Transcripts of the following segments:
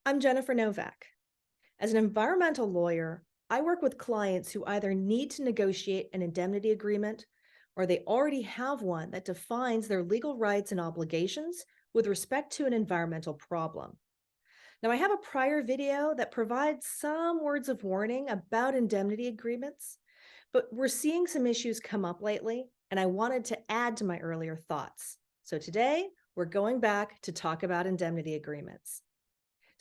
I'm Jennifer Novak. As an environmental lawyer, I work with clients who either need to negotiate an indemnity agreement or they already have one that defines their legal rights and obligations with respect to an environmental problem. Now, I have a prior video that provides some words of warning about indemnity agreements, but we're seeing some issues come up lately, and I wanted to add to my earlier thoughts. So today, we're going back to talk about indemnity agreements.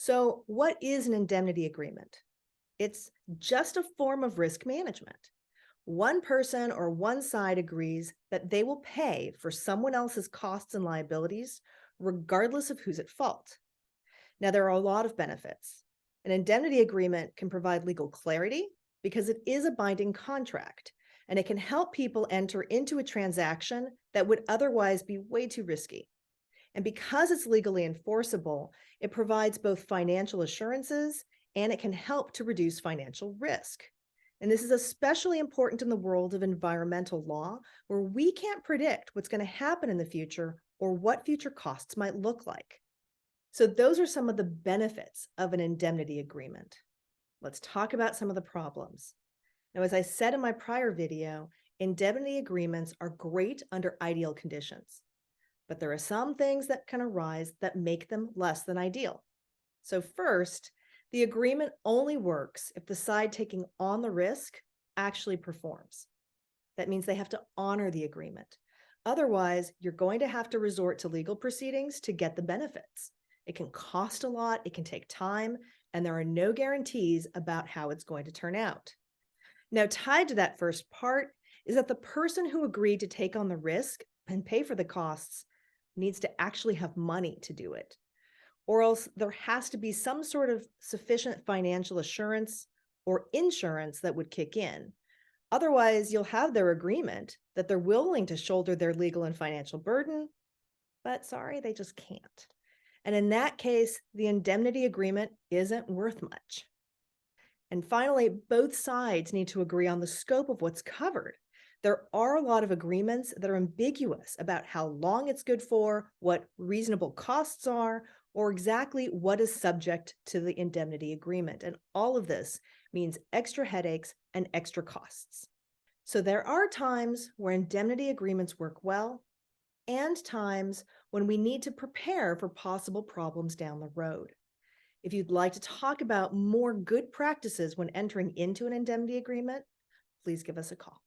So, what is an indemnity agreement? It's just a form of risk management. One person or one side agrees that they will pay for someone else's costs and liabilities, regardless of who's at fault. Now, there are a lot of benefits. An indemnity agreement can provide legal clarity because it is a binding contract, and it can help people enter into a transaction that would otherwise be way too risky. And because it's legally enforceable, it provides both financial assurances and it can help to reduce financial risk. And this is especially important in the world of environmental law, where we can't predict what's going to happen in the future or what future costs might look like. So, those are some of the benefits of an indemnity agreement. Let's talk about some of the problems. Now, as I said in my prior video, indemnity agreements are great under ideal conditions. But there are some things that can arise that make them less than ideal. So, first, the agreement only works if the side taking on the risk actually performs. That means they have to honor the agreement. Otherwise, you're going to have to resort to legal proceedings to get the benefits. It can cost a lot, it can take time, and there are no guarantees about how it's going to turn out. Now, tied to that first part is that the person who agreed to take on the risk and pay for the costs needs to actually have money to do it. Or else there has to be some sort of sufficient financial assurance or insurance that would kick in. Otherwise, you'll have their agreement that they're willing to shoulder their legal and financial burden, but sorry, they just can't. And in that case, the indemnity agreement isn't worth much. And finally, both sides need to agree on the scope of what's covered. There are a lot of agreements that are ambiguous about how long it's good for, what reasonable costs are, or exactly what is subject to the indemnity agreement. And all of this means extra headaches and extra costs. So there are times where indemnity agreements work well, and times when we need to prepare for possible problems down the road. If you'd like to talk about more good practices when entering into an indemnity agreement, please give us a call.